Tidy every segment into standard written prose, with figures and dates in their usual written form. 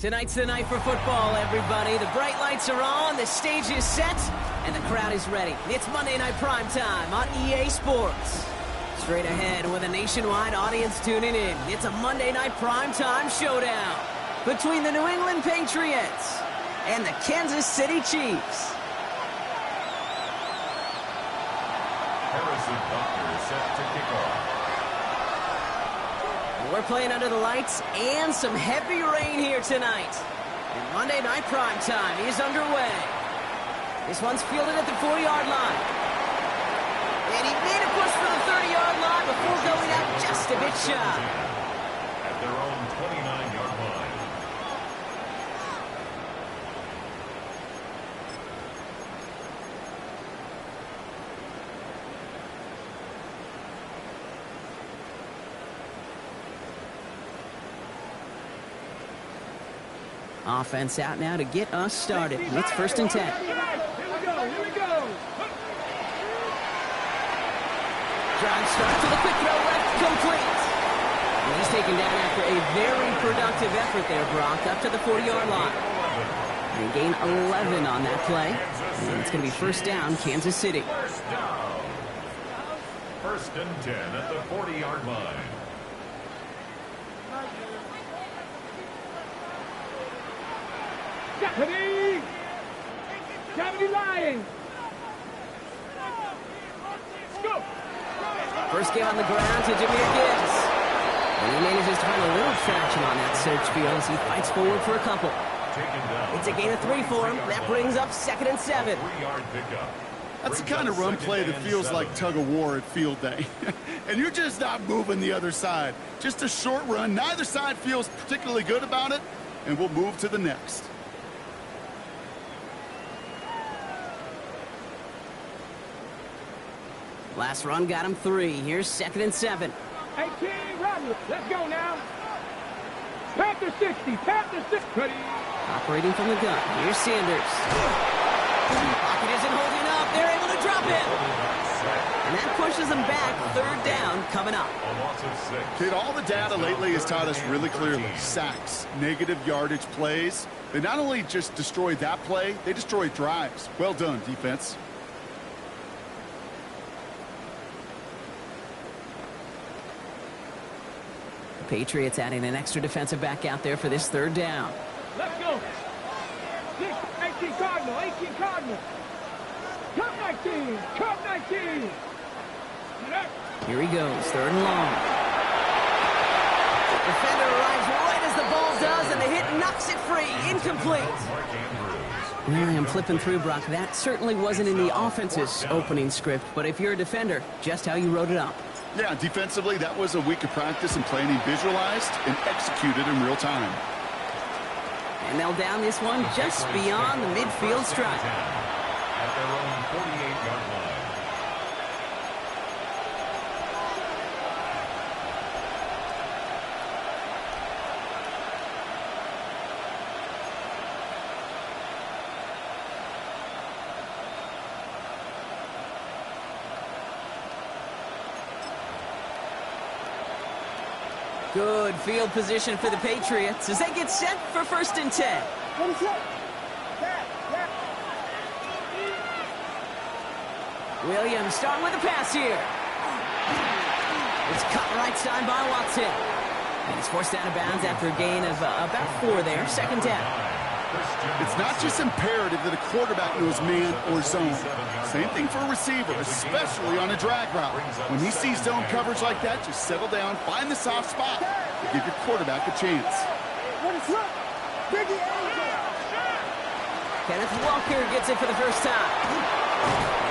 Tonight's the night for football, everybody. The bright lights are on, the stage is set, and the crowd is ready. It's Monday Night Primetime on EA Sports. Straight ahead with a nationwide audience tuning in, it's a Monday Night Primetime showdown between the New England Patriots and the Kansas City Chiefs. Harrison Butker set to kick off. We're playing under the lights and some heavy rain here tonight. And Monday Night Primetime is underway. This one's fielded at the 40-yard line. And he made a push for the 30-yard line before going out just a bit shy. At their own 29-yard line. Offense out now to get us started. It's 1st and 10. Here we go. Drive start to the quick throw left, complete. And he's taken down after a very productive effort there, Brock, up to the 40-yard line. And gain 11 on that play. And it's going to be 1st down, Kansas City. First down. 1st and 10 at the 40-yard line. Deputy Lions. Go. First give on the ground to Jahmyr Gibbs. And he manages to find a little traction on that search field as he fights forward for a couple. It's a gain of 3 for him. That brings up 2nd and 7. 3-yard pickup. That's the kind of run play that feels like tug-of-war at field day. And you're just not moving the other side. Just a short run. Neither side feels particularly good about it. And we'll move to the next. Last run got him 3. Here's 2nd and 7. 18, run. Let's go now. Panther 60. Panther 60. Ready. Operating from the gun. Here's Sanders. Pocket isn't holding up. They're able to drop him. And that pushes them back. 3rd down coming up. A loss of 6. Kid, all the data lately has taught us really clearly. Sacks, negative yardage plays. They not only just destroy that play, they destroy drives. Well done, defense. Patriots adding an extra defensive back out there for this 3rd down. Let's go. 18 Cardinal. 18 Cardinal. Cup 19. Cup 19. Here he goes. 3rd and long. Defender arrives right as the ball does, and the hit knocks it free. Incomplete. Well, I'm flipping through, Brock. That certainly wasn't in the offense's opening script, but if you're a defender, just how you wrote it up. Yeah, defensively, that was a week of practice and planning visualized and executed in real time. And they'll down this one just beyond the midfield stripe. At their own 48-yard line. Good field position for the Patriots as they get set for 1st and 10. Williams starting with a pass here. It's cut right side by Watson. And he's forced out of bounds after a gain of about 4 there. 2nd down. It's not just imperative that a quarterback knows man or zone. Same thing for a receiver, especially on a drag route. When he sees zone coverage like that, just settle down, find the soft spot, and give your quarterback a chance. Kenneth Walker gets it for the first time.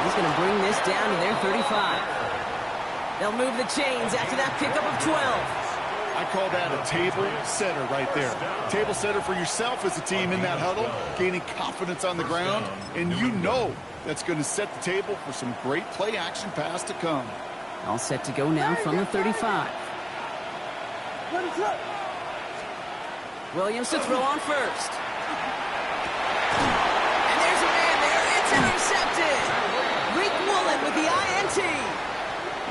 He's going to bring this down to their 35. They'll move the chains after that pickup of 12. I call that a table setter right there. Table setter for yourself as a team in that huddle, gaining confidence on the ground, and you know that's going to set the table for some great play-action pass to come. All set to go now from the 35. Williams to throw on first. And there's a man there. It's intercepted. Reek Woolen with the INT.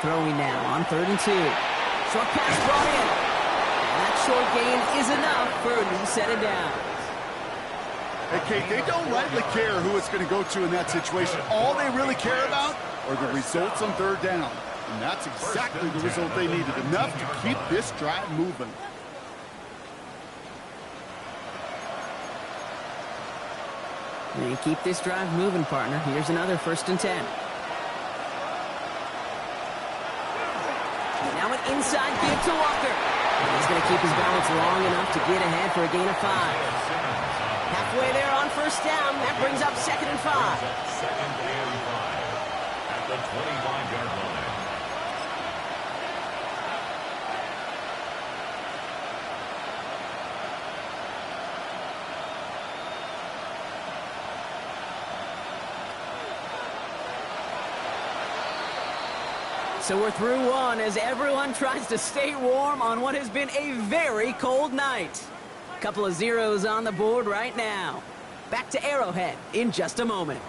Throwing now on 3rd and 2. Short pass brought in. And that short gain is enough for a new set of downs. Hey, Kate, they don't rightly care who it's going to go to in that situation. All they really care about are the results on 3rd down. And that's exactly the result they needed, enough to keep this drive moving. And keep this drive moving, partner. Here's another 1st and 10. Now an inside give to Walker. And he's going to keep his balance long enough to get ahead for a gain of 5. Halfway there on 1st down. That brings up 2nd and 5. 2nd and 5 at the 25-yard line. So we're through one as everyone tries to stay warm on what has been a very cold night. Couple of zeros on the board right now. Back to Arrowhead in just a moment.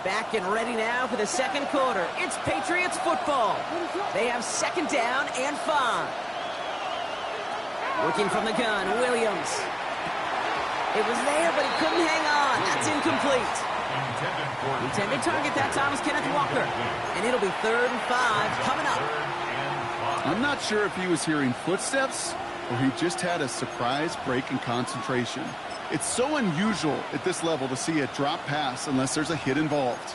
Back and ready now for the 2nd quarter. It's Patriots football. They have 2nd down and 5. Working from the gun, Williams. It was there, but he couldn't hang on. That's incomplete. Intended target that time was Kenneth Walker. And it'll be 3rd and 5 coming up. I'm not sure if he was hearing footsteps or he just had a surprise break in concentration. It's so unusual at this level to see a drop pass unless there's a hit involved.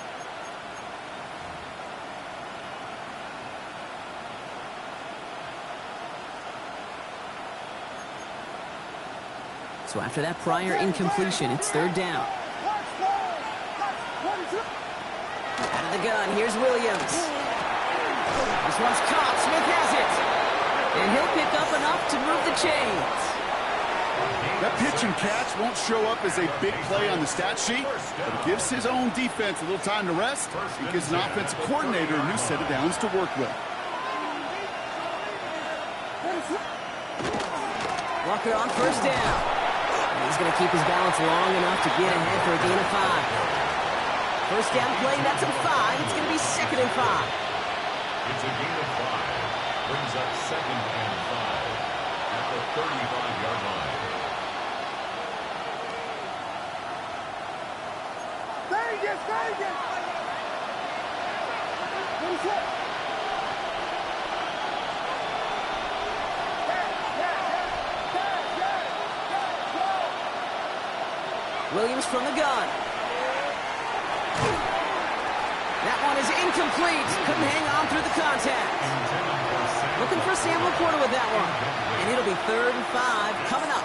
So after that prior incompletion, it's 3rd down. Out of the gun, here's Williams. This one's caught. Smith has it. And he'll pick up enough to move the chains. That pitch and catch won't show up as a big play on the stat sheet, but it gives his own defense a little time to rest. It gives an offensive coordinator a new set of downs to work with. Walker on 1st down. He's going to keep his balance long enough to get ahead for a gain of 5. 1st down play, that's a 5. It's going to be 2nd and 5. It's a gain of 5. Brings up 2nd and 5 at the 35-yard line. Vegas! What is it? Williams from the gun. That one is incomplete. Couldn't hang on through the contact. Looking for Sam LaPorta with that one. And it'll be 3rd and 5 coming up.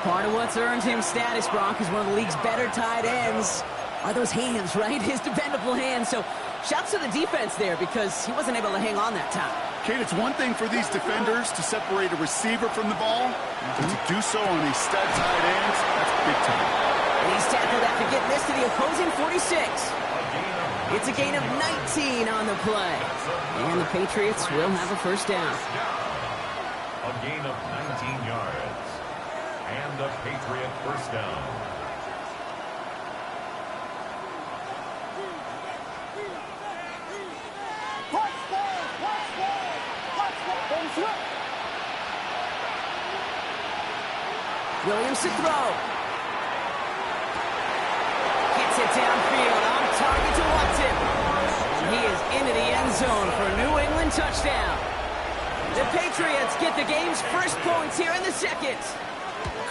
Part of what's earned him status, Brock, is one of the league's better tight ends. Are those hands, right? His dependable hands. So shouts to the defense there because he wasn't able to hang on that time. Kate, it's one thing for these defenders to separate a receiver from the ball, but to do so on a stud tight end, that's big time. And he's tackled after getting this to the opposing 46. It's a gain of 19 on the play. And the Patriots will have a 1st down. A gain of 19 yards. And a Patriot 1st down. Williams to throw. Gets it downfield on target to Watson. And he is into the end zone for a New England touchdown. The Patriots get the game's first points here in the 2nd.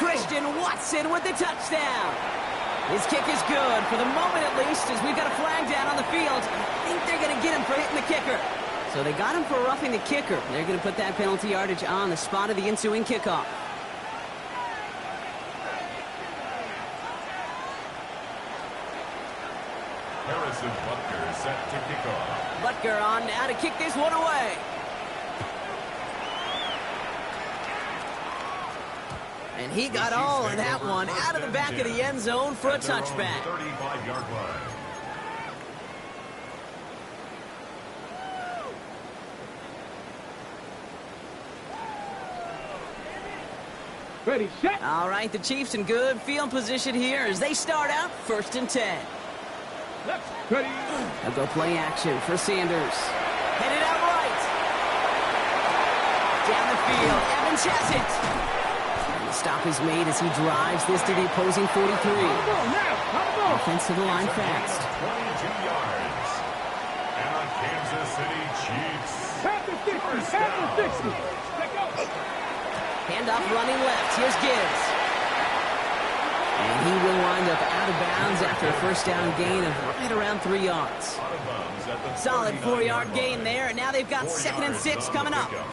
Christian Watson with the touchdown. His kick is good for the moment at least, as we've got a flag down on the field. I think they're going to get him for hitting the kicker. So they got him for roughing the kicker. They're going to put that penalty yardage on the spot of the ensuing kickoff. Harrison Butker set to kick off. Butker on now to kick this one away. And he got all of that one out of the back of the end zone for a touchback. 35-yard line. Ready, set. All right, the Chiefs in good field position here as they start out 1st and 10. Left. Ready. They'll go play action for Sanders. Headed out right. Down the field. Evans has it. And the stop is made as he drives this to the opposing 43. Offensive line fast. 22 yards. And the Kansas City Chiefs. Panther 60. Panther 60. Let's go. Handoff running left. Here's Gibbs. And he will wind up out of bounds after a first down gain of right around 3 yards. Out of bounds at the Solid 4-yard 39-yard gain line. there, and now they've got 4 2nd and yards 6 on coming the up. pickup.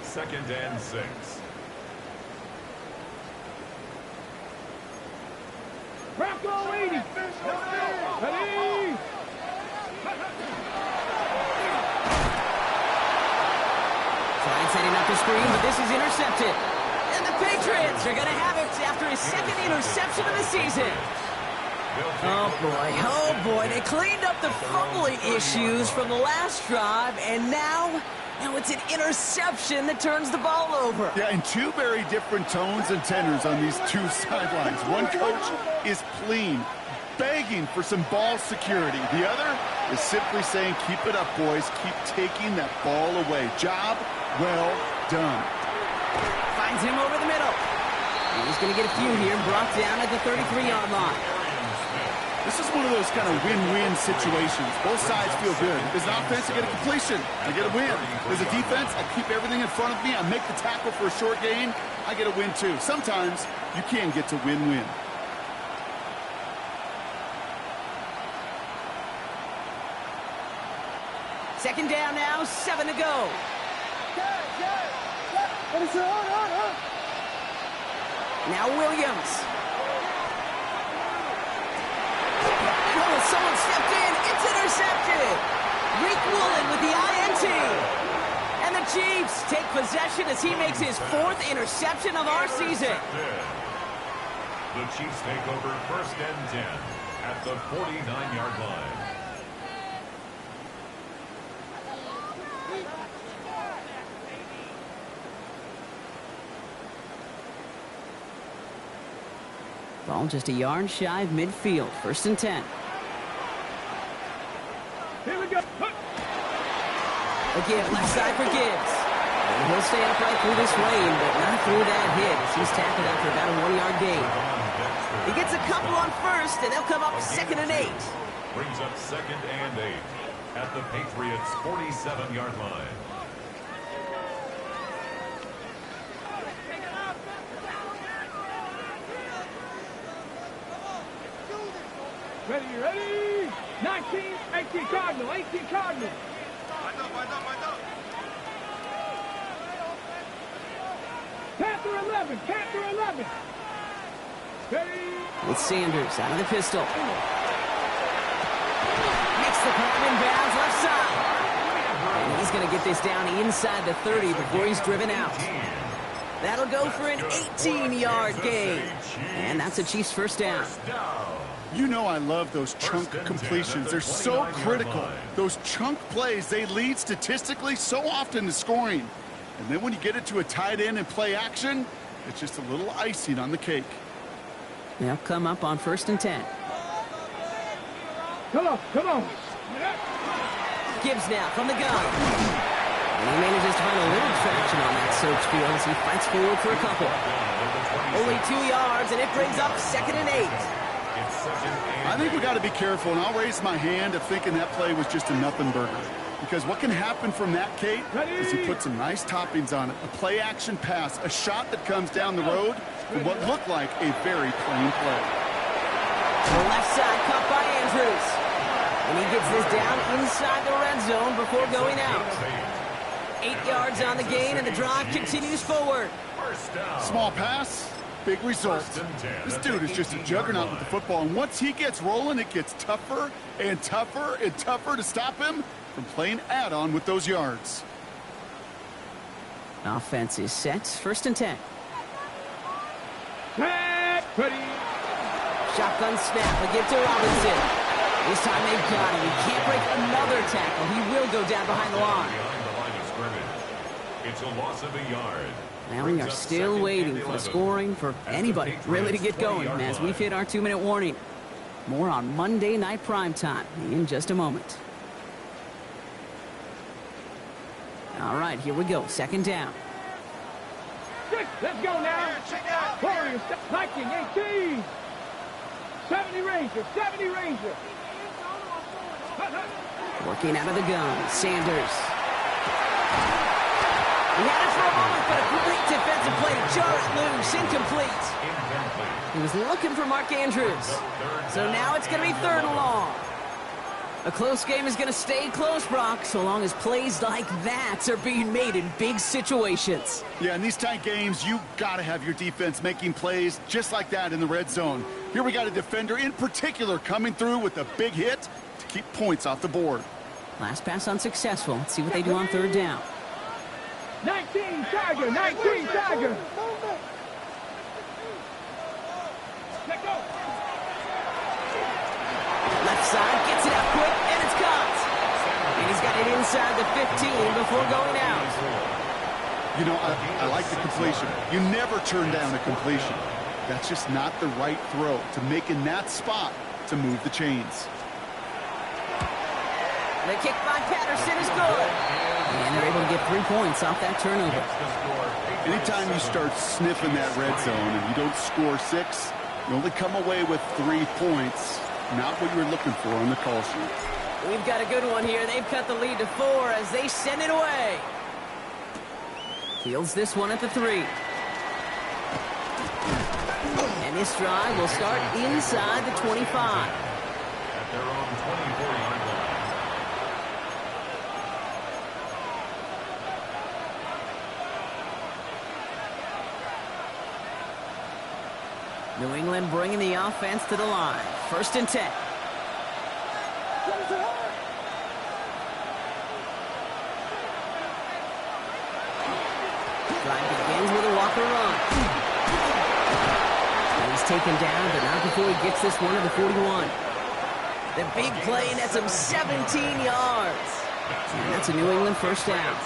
2nd and 6. Bronco 80. Ready. Trying setting up the screen, but this is intercepted. And the Patriots are going to have it after his 2nd interception of the season. Oh boy, they cleaned up the fumbling issues from the last drive, and now it's an interception that turns the ball over. Yeah, and two very different tones and tenors on these two sidelines. One coach is pleading, begging for some ball security. The other is simply saying, keep it up, boys. Keep taking that ball away. Job well done. Finds him over the middle. He's going to get a few here, brought down at the 33-yard line. This is one of those kind of win-win situations. Both sides feel good. As an offense, I get a completion. I get a win. As a defense, I keep everything in front of me. I make the tackle for a short gain. I get a win, too. Sometimes you can get to win-win. Second down now, 7 to go. Now Williams. Oh, someone stepped in. It's intercepted. Rick Woolen with the INT. And the Chiefs take possession as he makes his 4th interception of our season. The Chiefs take over 1st and 10 at the 49-yard line. Ball just a yard shy of midfield. 1st and 10. Here we go. Again, left side for Gibbs. And he'll stay upright through this lane, but not through that hit as he's tackled after about a 1-yard gain. He gets a couple on 1st, and they'll come up 2nd and 8. Brings up 2nd and 8 at the Patriots' 47-yard line. Ready. 19, 18 Cardinal, 18 Cardinal. Panther 11, Panther 11. Ready. With Sanders out of the pistol. Makes the grab in bounds left side. And he's going to get this down inside the 30 before he's driven out. That'll go for an 18-yard gain. And that's a Chiefs 1st down. You know I love those chunk completions. They're so critical. Those chunk plays, they lead statistically so often to scoring. And then when you get it to a tight end and play action, it's just a little icing on the cake. They'll come up on 1st and 10. Come on. Gibbs now from the gun. And he manages to find a little traction on that search field as he fights forward for a couple. Only 2 yards, and it brings up 2nd and 8. I think we got to be careful, and I'll raise my hand of thinking that play was just a nothing burger. Because what can happen from that, Kate, is he put some nice toppings on it. A play-action pass, a shot that comes down the road for what looked like a very plain play. The left side caught by Andrews. And he gets this down inside the red zone before going out. 8 yards on the gain, and the drive continues forward. Small pass, big result. This dude is just a juggernaut with the football, and once he gets rolling, it gets tougher and tougher and tougher to stop him from playing add-on with those yards. Offense is set. 1st and 10. Ready. Shotgun snap. They give to Robinson. This time they've got him. He can't break another tackle. He will go down behind the line. Behind the line of scrimmage. It's a loss of a yard. Now we are still waiting for the scoring for anybody really to get going as we've hit our 2-minute warning. More on Monday Night Primetime in just a moment. All right, here we go. Second down. Let's go now. Warriors, Viking 18. 70 Ranger, 70 Ranger. Working out of the gun, Sanders. He had it for a moment, but a great defensive play to jar it loose, incomplete. He was looking for Mark Andrews. So now it's going to be 3rd and long. A close game is going to stay close, Brock, so long as plays like that are being made in big situations. Yeah, in these tight games, you got to have your defense making plays just like that in the red zone. Here we got a defender in particular coming through with a big hit to keep points off the board. Last pass unsuccessful. Let's see what they do on 3rd down. 19 Tiger, 19 Tiger. Let go. Left side, gets it out quick, and it's caught. And he's got it inside the 15 before going out. You know, I like the completion. You never turn down a completion. That's just not the right throw to make in that spot to move the chains. The kick by Patterson is good. And they're able to get 3 points off that turnover. Anytime you start sniffing that red zone and you don't score 6, you only come away with 3 points. Not what you were looking for on the call sheet. We've got a good one here. They've cut the lead to 4 as they send it away. Fields this one at the 3. And this drive will start inside the 25. At their own 24-yard line. New England bringing the offense to the line. 1st and 10. Drive begins with a Walker run. And he's taken down, but not before he gets this one to the 41. The big play nets him 17 yards. And that's a New England 1st down.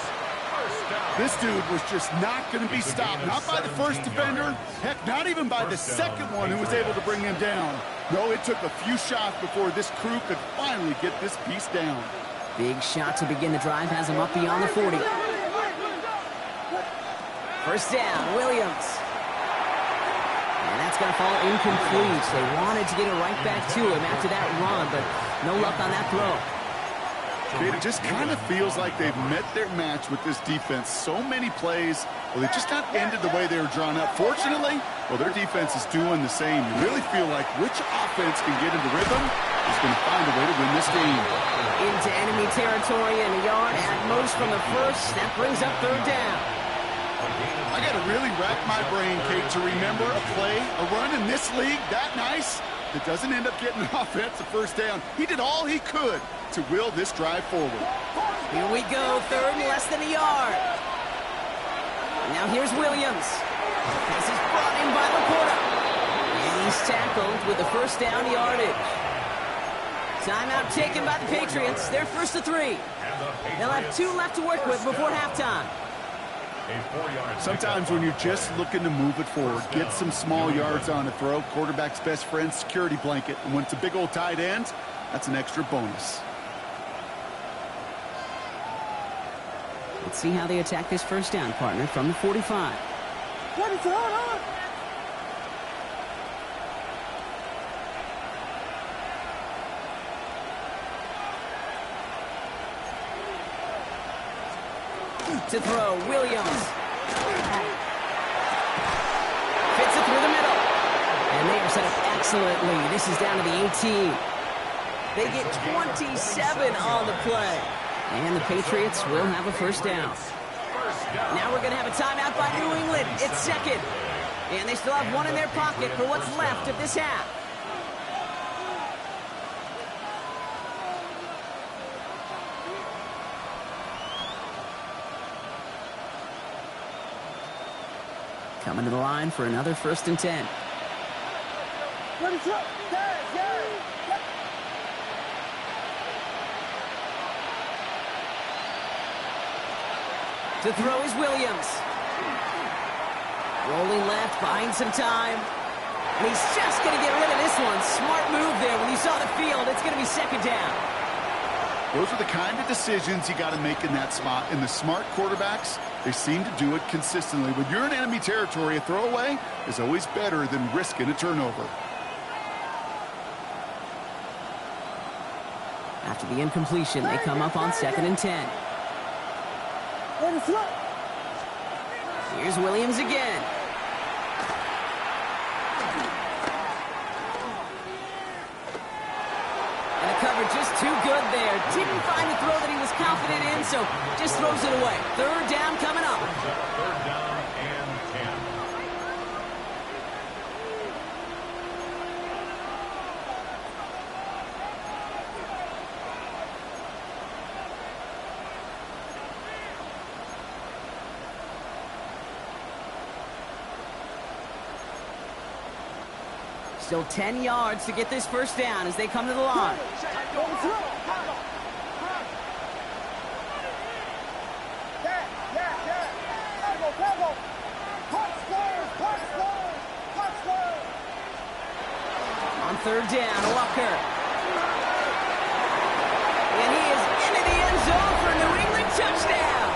This dude was just not going to be stopped. Not by the first defender. Heck, not even by the second one who was able to bring him down. No, it took a few shots before this crew could finally get this piece down. Big shot to begin the drive has him up beyond the 40. 1st down, Williams. And that's going to fall incomplete. They wanted to get it right back to him after that run, but no luck on that throw. It just kind of feels like they've met their match with this defense. So many plays, well, they just not ended the way they were drawn up. Fortunately, well, their defense is doing the same. You really feel like which offense can get into rhythm is going to find a way to win this game. Into enemy territory and a yard at most from the 1st. That brings up 3rd down. I got to really rack my brain, Kate, to remember a play, a run in this league that nice that doesn't end up getting an offensive 1st down. He did all he could to will this drive forward. Here we go, 3rd and less than a yard. Now here's Williams. This is brought in by Laporta. And he's tackled with the 1st down yardage. Timeout taken by the Patriots. They're 1st to 3. They'll have 2 left to work with before halftime. Sometimes when you're just looking to move it forward, get some small yards on the throw, quarterback's best friend, security blanket. And when it's a big old tight end, that's an extra bonus. Let's see how they attack this 1st down, partner, from the 45. To throw, Williams. Fits it through the middle. And they are set up excellently. This is down to the 18. They get 27 on the play. And the Patriots will have a 1st down. Now we're going to have a timeout by New England. It's 2nd. And they still have 1 in their pocket for what's left of this half. Coming to the line for another 1st and 10. To throw is Williams. Rolling left, buying some time. And he's just going to get rid of this one. Smart move there. When you saw the field, it's going to be second down. Those are the kind of decisions you got to make in that spot. And the smart quarterbacks, they seem to do it consistently. When you're in enemy territory, a throwaway is always better than risking a turnover. After the incompletion, they come up on 2nd and 10. Here's Williams again. And the cover just too good there. Didn't find the throw that he was confident in, so just throws it away. 3rd down coming up. 3rd down and 10. Still 10 yards to get this first down as they come to the line. On 3rd down, Walker. And he is into the end zone for a New England touchdown.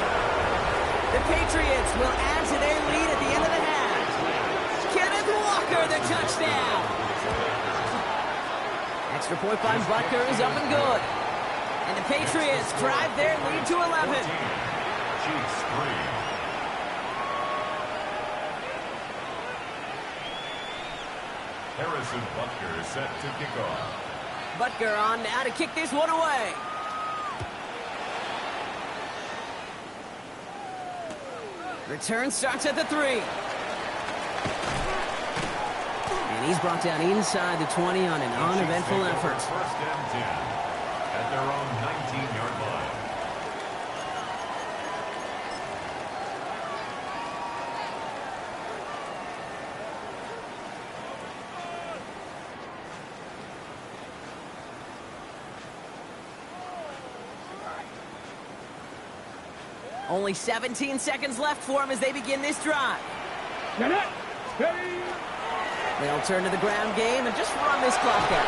The Patriots will add to their lead at the end of the half. Kenneth Walker, the touchdown. Extra point by Butker is up and good. And the Patriots drive their lead to 11. Chiefs 3. Harrison Butker is set to kick off. Butker on now to kick this one away. Return starts at the 3. And he's brought down inside the 20 on an uneventful effort. 1st and 10 at their own 19-yard line. Only 17 seconds left for him as they begin this drive. They'll turn to the ground game and just run this clock out.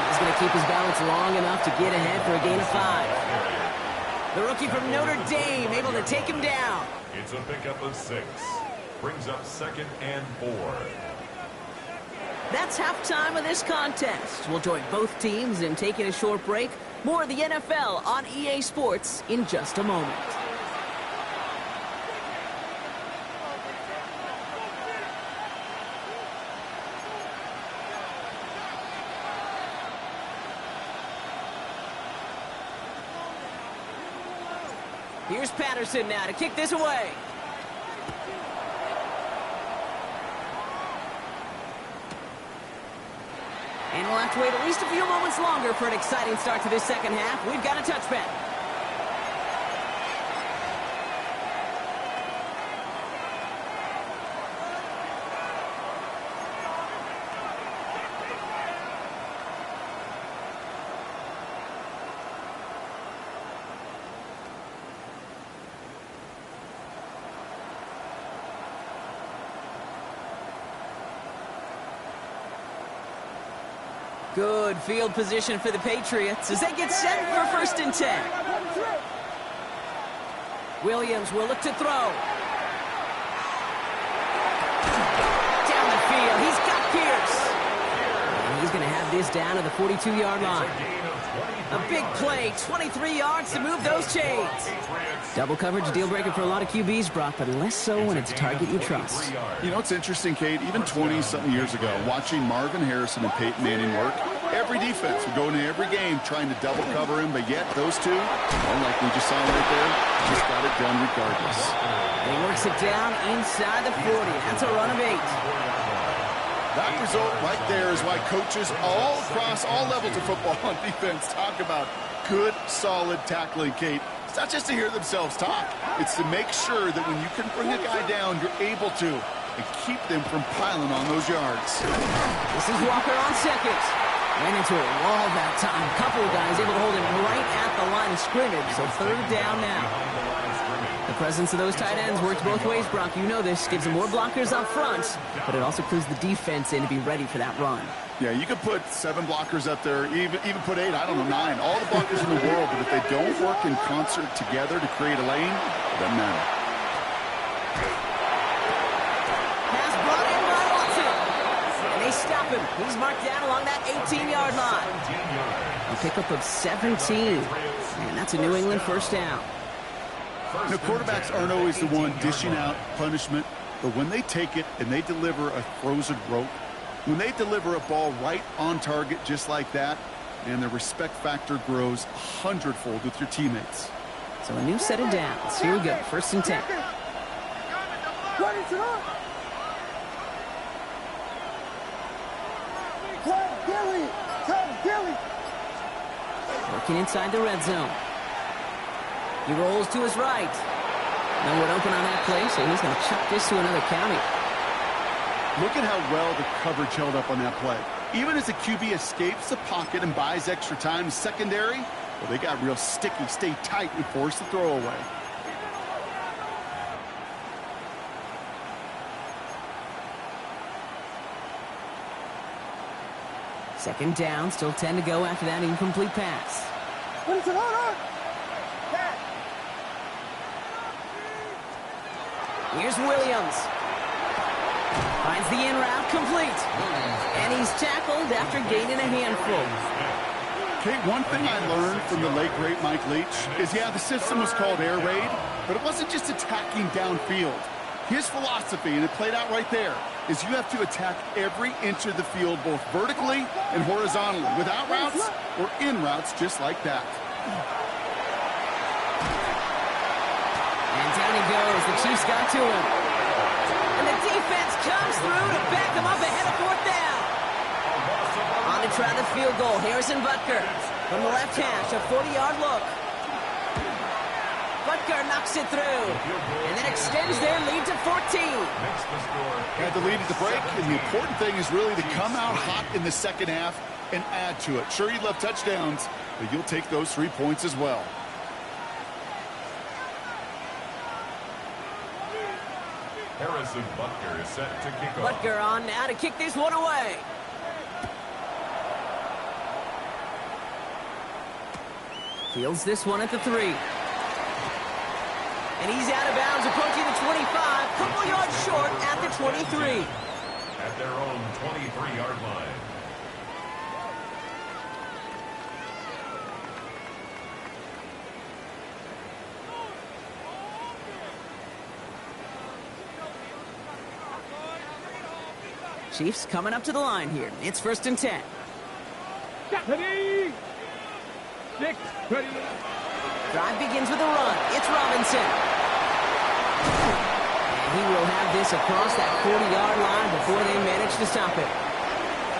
He's going to keep his balance long enough to get ahead for a gain of 5. The rookie from Notre Dame able to take him down. It's a pickup of 6. Brings up 2nd and 4. That's halftime of this contest. We'll join both teams in taking a short break. More of the NFL on EA Sports in just a moment. Here's Patterson now to kick this away. And we'll have to wait at least a few moments longer for an exciting start to this second half. We've got a touchback. Good field position for the Patriots as they get set for 1st and 10. Williams will look to throw. Down the field, he's got Pierce. And he's going to have this down to the 42-yard line. A big play, 23 yards to move those chains. Double coverage, a deal breaker for a lot of QBs, Brock, but less so when it's a target you trust. You know, it's interesting, Kate, even 20-something years ago, watching Marvin Harrison and Peyton Manning work, every defense would go into every game trying to double cover him, but yet those two, well, like we just saw right there, just got it done regardless. He works it down inside the 40. That's a run of 8. That result right there is why coaches all across all levels of football on defense talk about good, solid tackling, Kate. It's not just to hear themselves talk. It's to make sure that when you can bring a guy down, you're able to, and keep them from piling on those yards. This is Walker on 2nd. Ran into a wall that time. A couple of guys able to hold him right at the line of scrimmage, so 3rd down now. The The presence of those tight ends works both ways, Brock. You know this. Gives them more blockers up front, but it also clues the defense in to be ready for that run. Yeah, you could put 7 blockers up there, even put 8, I don't know, 9. All the blockers in the world, but if they don't work in concert together to create a lane, it doesn't matter. Pass brought in by Watson. And they stop him. He's marked down along that 18-yard line. A pickup of 17. And that's a New England first down. Now, quarterbacks aren't always the one dishing out punishment, but when they take it and they deliver a frozen rope, when they deliver a ball right on target just like that, and the respect factor grows 100-fold with your teammates. So a new set of downs. Here we go, 1st and 10. Working inside the red zone. He rolls to his right. No one open on that play, so he's going to chuck this to another county. Look at how well the coverage held up on that play. Even as the QB escapes the pocket and buys extra time, secondary, well, they got real sticky, stay tight, and force the throw away. Second down, still 10 to go after that incomplete pass. Here's Williams. Finds the in route complete. And he's tackled after gaining a handful. Kate, one thing I learned from the late, great Mike Leach is, yeah, the system was called air raid, but it wasn't just attacking downfield. His philosophy, and it played out right there, is you have to attack every inch of the field, both vertically and horizontally, without routes or in routes just like that. And down he goes. The Chiefs got to him. And the defense comes through to back him up ahead of 4th down. On to try the field goal, Harrison Butker. From the left hash, a 40-yard look. Butker knocks it through. And then extends their lead to 14. Had the lead at the break, and the important thing is really to come out hot in the second half and add to it. Sure, you'd love touchdowns, but you'll take those 3 points as well. Harrison Butker is set to kick off. Butker on now to kick this one away. Fields this one at the 3. And he's out of bounds, approaching the 25. Couple yards short at the 23. At their own 23-yard line. Chiefs coming up to the line here. It's 1st and 10. Ready. 6, ready. Drive begins with a run. It's Robinson. And he will have this across that 40-yard line before they manage to stop it.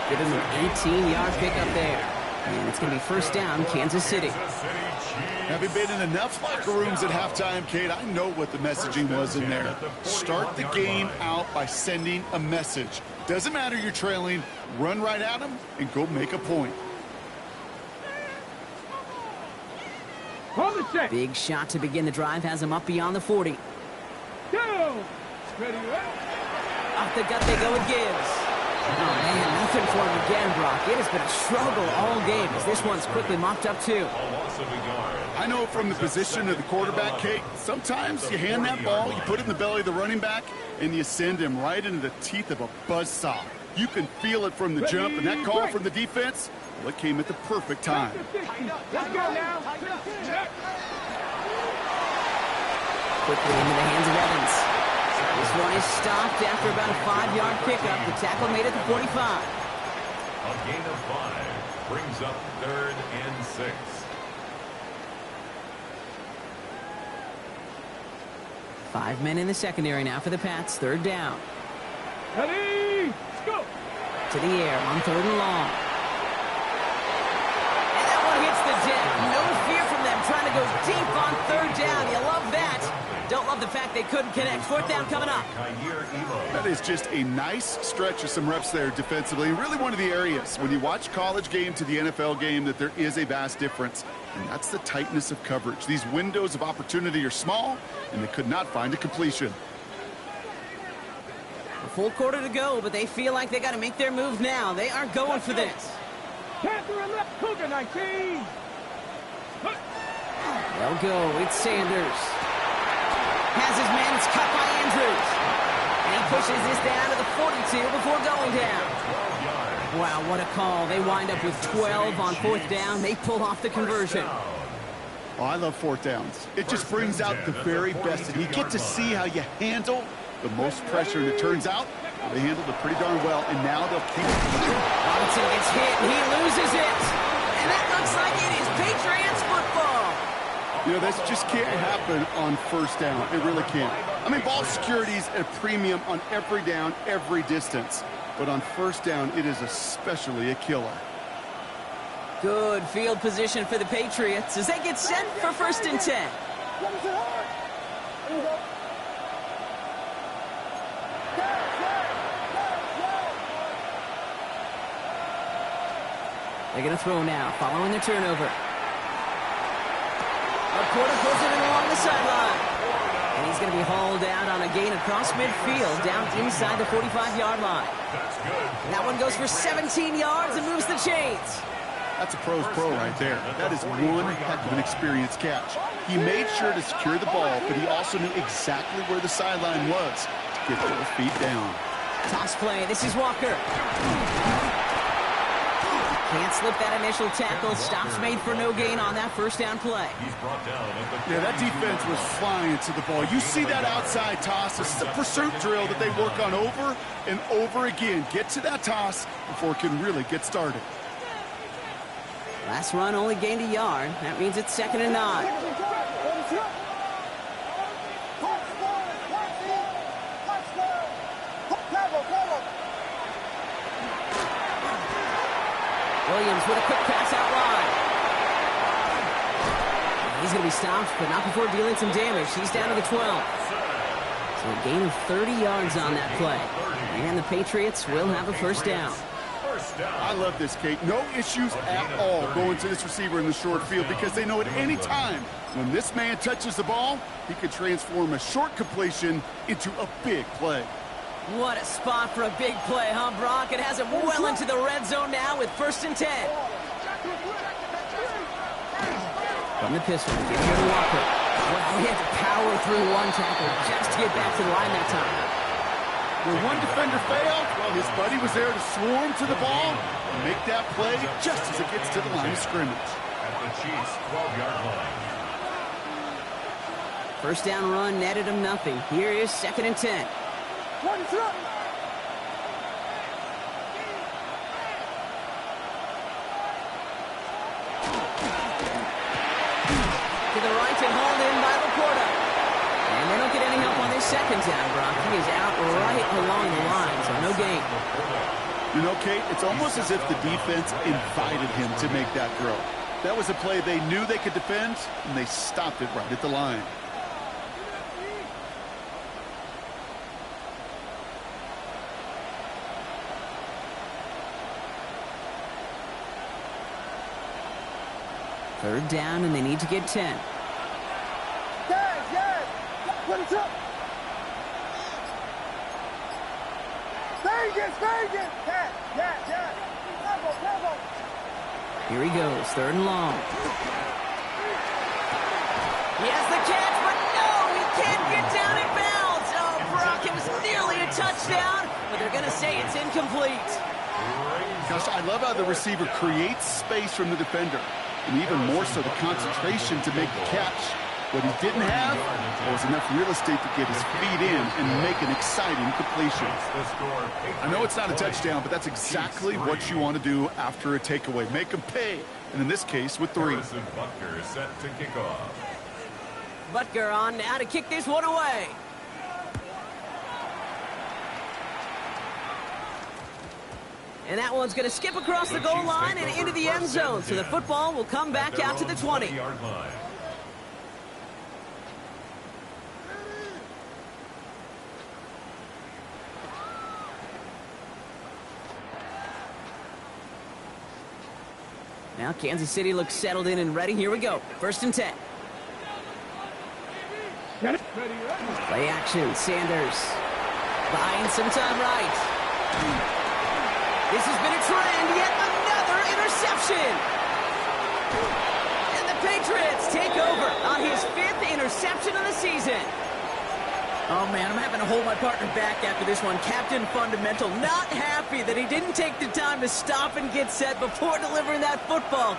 Give him an 18-yard pickup there. And it's going to be 1st down, Kansas City. Having been in enough locker rooms at halftime, Kate, I know what the messaging was in there. Start the game out by sending a message. Doesn't matter you're trailing, run right at them and go make a point. Hold the set. Big shot to begin the drive has him up beyond the 40. Go. Ready. Off the gut they go with Gibbs. Oh, man, nothing for him again, Brock. It has been a struggle all game as this one's quickly mopped up, too. I know from the position of the quarterback, Kate, sometimes you hand that ball, you put it in the belly of the running back, and you send him right into the teeth of a buzzsaw. You can feel it from the jump, and that call from the defense, well, it came at the perfect time. Let's go now. Quickly into the hands of Evans. This one is stopped after about a 5-yard pickup. The tackle made it to 45. A gain of 5 brings up 3rd and 6. Five men in the secondary now for the Pats. 3rd down. Ready. Go. To the air on 3rd and long. And that one hits the deck. No fear from them trying to go deep on 3rd down. You love that. Don't love the fact they couldn't connect. Fourth down coming up. That is just a nice stretch of some reps there defensively. Really one of the areas when you watch college game to the NFL game that there is a vast difference. And that's the tightness of coverage. These windows of opportunity are small, and they could not find a completion. A full quarter to go, but they feel like they got to make their move now. They are going for this. Panther and left, Cougar 19. They'll go. It's Sanders. Has his man. It's cut by Andrews. And he pushes this down to the 42 before going down. Wow, what a call. They wind up with 12 on fourth down. They pull off the conversion. Oh, I love fourth downs. It just brings out the very best, and you get to see how you handle the most pressure, and it turns out they handled it pretty darn well, and now they'll keep it. Robinson gets hit, and he loses it. And that looks like it is Patriots football. You know, this just can't happen on first down. It really can't. I mean, ball security is at a premium on every down, every distance. But on first down, it is especially a killer. Good field position for the Patriots as they get set for 1st and 10. They're going to throw now, following the turnover. Porter pulls it in along the sideline. And he's going to be hauled out on a gain across midfield, down inside the 45-yard line. That one goes for 17 yards and moves the chains. That's a pro's pro right there. That is one heck of an experienced catch. He made sure to secure the ball, but he also knew exactly where the sideline was to get both feet down. Toss play. This is Walker. Can't slip that initial tackle. Stops made for no gain on that first down play. Yeah, that defense was flying to the ball. You see that outside toss. This is a pursuit drill that they work on over and over again. Get to that toss before it can really get started. Last run only gained a yard. That means it's 2nd and 9. Williams with a quick pass out wide. He's going to be stopped, but not before dealing some damage. He's down to the 12. So a gain of 30 yards on that play. And the Patriots will have a first down. I love this, Kate. No issues at all going to this receiver in the short field because they know at any time when this man touches the ball, he can transform a short completion into a big play. What a spot for a big play, huh, Brock? It has him well into the red zone now with 1st and 10. From the pistol, give it to Walker. Well, he had to power through one tackle just to get back to the line that time. When one defender failed, well, his buddy was there to swarm to the ball and make that play just as it gets to the line of scrimmage. At the Chiefs' 12-yard line. First down run netted him nothing. Here is 2nd and 10. To the right and hauled in by Laporta. And they don't get any help on this 2nd down, Brock. He is out right along the line, so no gain. You know, Kate, it's almost as if the defense invited him to make that throw. That was a play they knew they could defend, and they stopped it right at the line. Third down, and they need to get 10. Here he goes, 3rd and long. He has the catch, but no, he can't get down in bounds. Oh, Brock, it was nearly a touchdown, but they're going to say it's incomplete. Gosh, I love how the receiver creates space from the defender. And even more so, the concentration to make the catch. What he didn't have was enough real estate to get his feet in and make an exciting completion. I know it's not a touchdown, but that's exactly what you want to do after a takeaway. Make them pay, and in this case, with 3. Butker is set to kick off. Butker on now to kick this one away. And that one's going to skip across the goal line and into the end zone. So the football will come back out to the 20. Now Kansas City looks settled in and ready. Here we go. 1st and 10. Play action. Sanders buying some time right. This has been a trend. Yet another interception. And the Patriots take over on his 5th interception of the season. Oh, man, I'm having to hold my partner back after this one. Captain Fundamental not happy that he didn't take the time to stop and get set before delivering that football.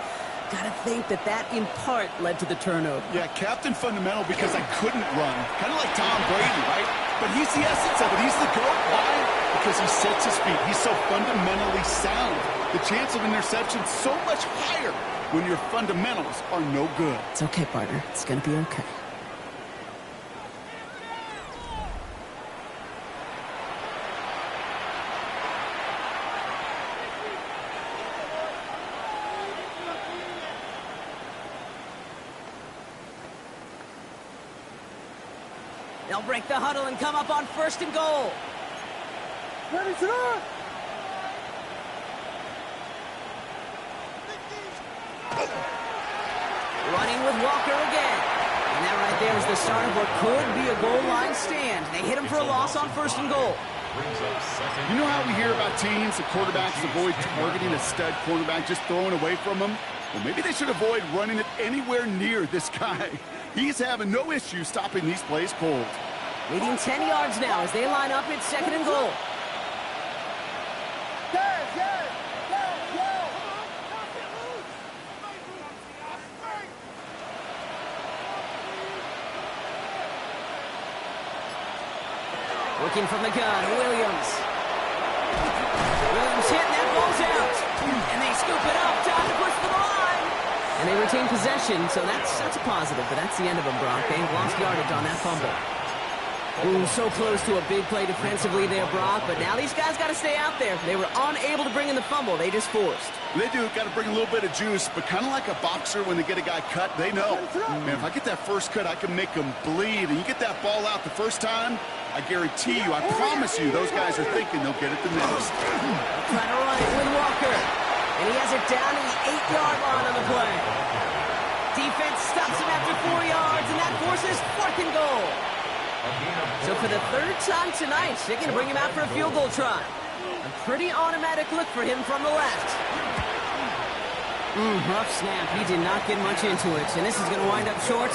Gotta think that in part led to the turnover. Yeah, Captain Fundamental because I couldn't run. Kind of like Tom Brady, right? But he's the essence of it. He's the GOAT. Why? Because he sets his feet. He's so fundamentally sound. The chance of interception so much higher when your fundamentals are no good. It's okay, partner. It's gonna be okay. They'll break the huddle and come up on 1st and goal. Ready, sir? Running with Walker again. And that right there is the start of what could be a goal line stand. They hit him for a loss on 1st and goal. You know how we hear about teams that quarterbacks avoid targeting a stud cornerback, just throwing away from him? Well, maybe they should avoid running it anywhere near this guy. He's having no issue stopping these plays cold. Leading 10 yards now as they line up at 2nd and goal. Looking from the gun, Williams. Williams hit, and that ball's out. And they scoop it up, time to push for the line. And they retain possession, so that's a positive, but that's the end of them, Brock. They've lost yardage on that fumble. Ooh, so close to a big play defensively there, Brock, but now these guys got to stay out there. They were unable to bring in the fumble. They just forced. They do. Got to bring a little bit of juice, but kind of like a boxer when they get a guy cut, they know. Man, if I get that first cut, I can make them bleed. And you get that ball out the first time, I guarantee you, I promise you, those guys are thinking they'll get it the next. Trying to run it with Walker. And he has it down to the 8-yard line on the play. Defense stops him after 4 yards, and that forces 4th and goal. So for the 3rd time tonight, they're going to bring him out for a field goal try. A pretty automatic look for him from the left. Rough snap. He did not get much into it, and this is going to wind up short.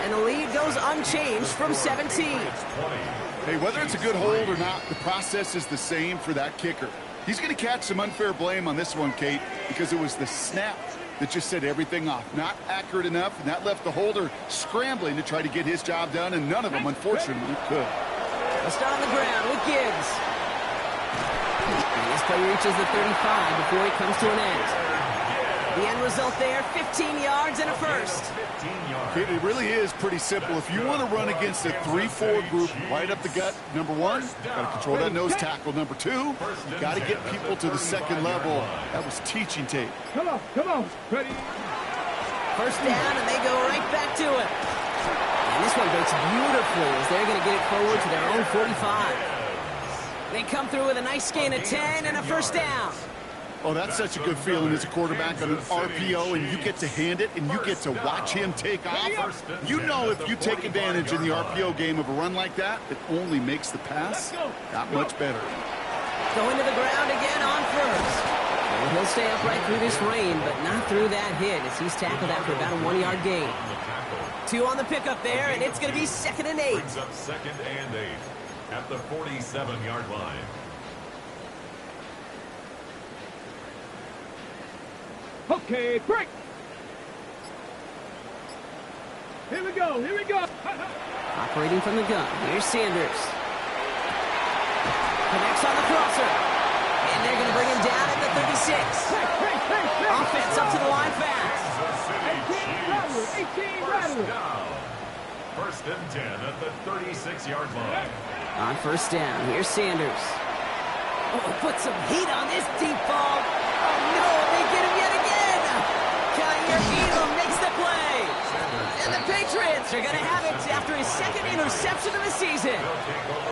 And the lead goes unchanged from 17. Hey, whether it's a good hold or not, the process is the same for that kicker. He's going to catch some unfair blame on this one, Kate, because it was the snap that just set everything off. Not accurate enough, and that left the holder scrambling to try to get his job done, and none of them, unfortunately, could. They'll start on the ground with Gibbs. And this play reaches the 35 before it comes to an end. The end result there, 15 yards and a first. Kate, it really is pretty simple. If you want to run against a 3-4 group right up the gut, number one, got to control that nose tackle. Number two, you got to get people to the second level. That was teaching tape. Come on, ready? First down, and they go right back to it. And this one breaks beautifully as they're going to get it forward to their own 45. They come through with a nice gain of 10 and a first down. Oh, that's such a good feeling as a quarterback on an RPO, and you get to hand it, and you get to watch him take off. You know if you take advantage in the RPO game of a run like that, it only makes the pass that much better. Going to the ground again on first. And he'll stay upright through this rain, but not through that hit as he's tackled after about a 1-yard gain. 2 on the pickup there, and it's going to be 2nd and 8. Brings up 2nd and 8 at the 47-yard line. Okay, break. Here we go. Operating from the gun. Here's Sanders. Connects on the crosser. And they're going to bring him down at the 36. Offense up to the line fast. 18 Rattler. First and 10 at the 36-yard line. On first down, here's Sanders. Oh, put some heat on this deep ball. Oh, no, they get him yet again. Kaiir Elam makes the play. And the Patriots are going to have it after his 2nd interception of the season.